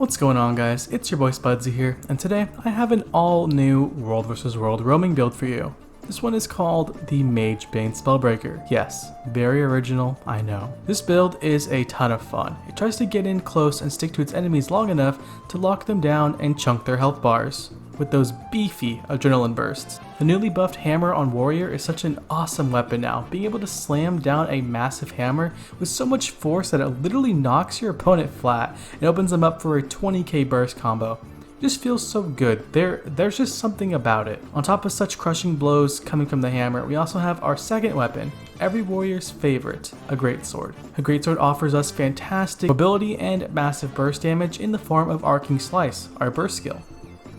What's going on, guys? It's your boy Spudzie here, and today I have an all-new World vs. World roaming build for you. This one is called the Mage Bane Spellbreaker. Yes, very original, I know. This build is a ton of fun. It tries to get in close and stick to its enemies long enough to lock them down and chunk their health bars with those beefy adrenaline bursts. The newly buffed hammer on warrior is such an awesome weapon now, being able to slam down a massive hammer with so much force that it literally knocks your opponent flat and opens them up for a 20k burst combo. It just feels so good. There's just something about it. On top of such crushing blows coming from the hammer, we also have our second weapon, every warrior's favorite, a greatsword. A greatsword offers us fantastic mobility and massive burst damage in the form of arcing slice, our burst skill.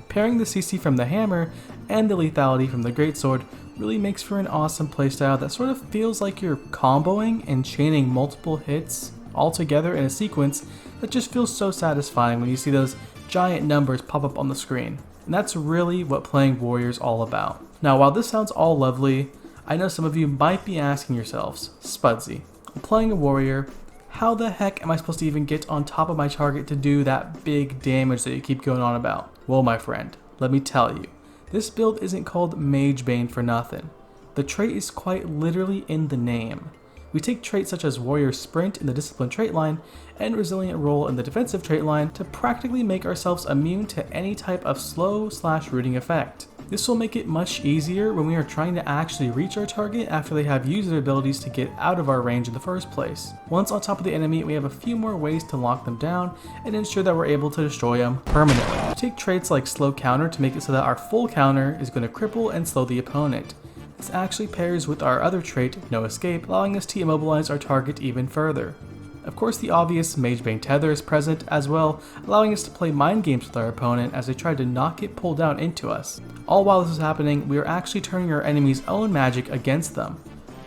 Pairing the CC from the hammer and the lethality from the greatsword really makes for an awesome playstyle that sort of feels like you're comboing and chaining multiple hits all together in a sequence that just feels so satisfying when you see those giant numbers pop up on the screen. And that's really what playing warrior's all about. Now, while this sounds all lovely, I know some of you might be asking yourselves, Spudzie, I'm playing a warrior, how the heck am I supposed to even get on top of my target to do that big damage that you keep going on about? Well, my friend, let me tell you, this build isn't called Mage Bane for nothing. The trait is quite literally in the name. We take traits such as Warrior Sprint in the Discipline trait line and Resilient Roll in the Defensive trait line to practically make ourselves immune to any type of slow/rooting effect. This will make it much easier when we are trying to actually reach our target after they have used their abilities to get out of our range in the first place. Once on top of the enemy, we have a few more ways to lock them down and ensure that we're able to destroy them permanently. We take traits like Slow Counter to make it so that our full counter is going to cripple and slow the opponent. This actually pairs with our other trait, No Escape, allowing us to immobilize our target even further. Of course, the obvious Mage Bane Tether is present as well, allowing us to play mind games with our opponent as they try to not get pulled down into us. All while this is happening, we are actually turning our enemy's own magic against them.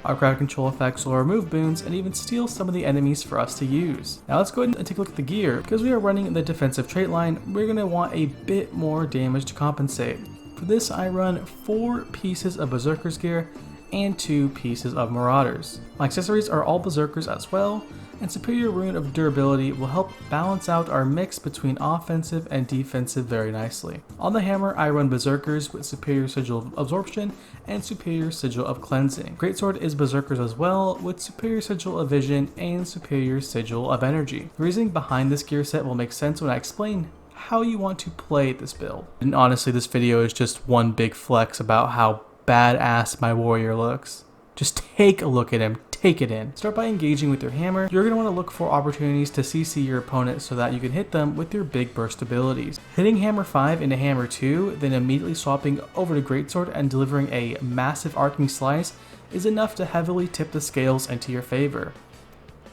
Our crowd control effects will remove boons and even steal some of the enemies for us to use. Now let's go ahead and take a look at the gear. Because we are running the defensive trait line, we're going to want a bit more damage to compensate. For this, I run 4 pieces of Berserker's gear and 2 pieces of Marauders. My accessories are all Berserkers as well, and Superior Rune of Durability will help balance out our mix between offensive and defensive very nicely. On the hammer, I run Berserkers with Superior Sigil of Absorption and Superior Sigil of Cleansing. Greatsword is Berserkers as well, with Superior Sigil of Vision and Superior Sigil of Energy. The reasoning behind this gear set will make sense when I explain how you want to play this build. And honestly, this video is just one big flex about how badass my warrior looks. Just take a look at him, take it in. Start by engaging with your hammer. You're going to want to look for opportunities to CC your opponent so that you can hit them with your big burst abilities. Hitting hammer 5 into hammer 2, then immediately swapping over to greatsword and delivering a massive arcing slice is enough to heavily tip the scales into your favor.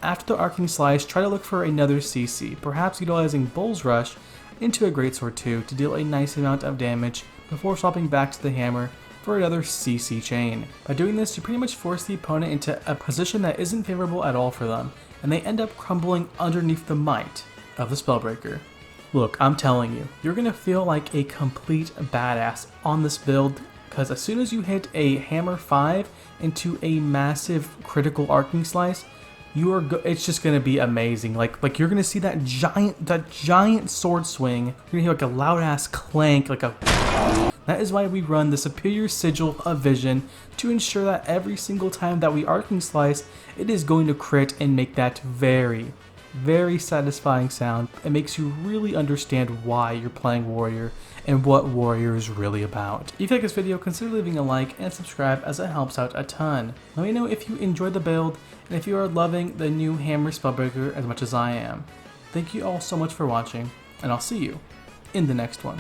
After the arcing slice, try to look for another CC, perhaps utilizing Bull's Rush into a greatsword 2 to deal a nice amount of damage before swapping back to the hammer for another CC chain. By doing this, you pretty much force the opponent into a position that isn't favorable at all for them, and they end up crumbling underneath the might of the Spellbreaker. Look, I'm telling you, you're gonna feel like a complete badass on this build, because as soon as you hit a hammer 5 into a massive critical arcing slice, it's just gonna be amazing. Like you're gonna see that giant sword swing. You're gonna hear like a loud ass clank, like a. That is why we run the Superior Sigil of Vision to ensure that every single time that we arcing slice, it is going to crit and make that very, very satisfying sound. It makes you really understand why you're playing warrior and what warrior is really about. If you like this video, consider leaving a like and subscribe as it helps out a ton. Let me know if you enjoyed the build and if you are loving the new hammer Spellbreaker as much as I am. Thank you all so much for watching, and I'll see you in the next one.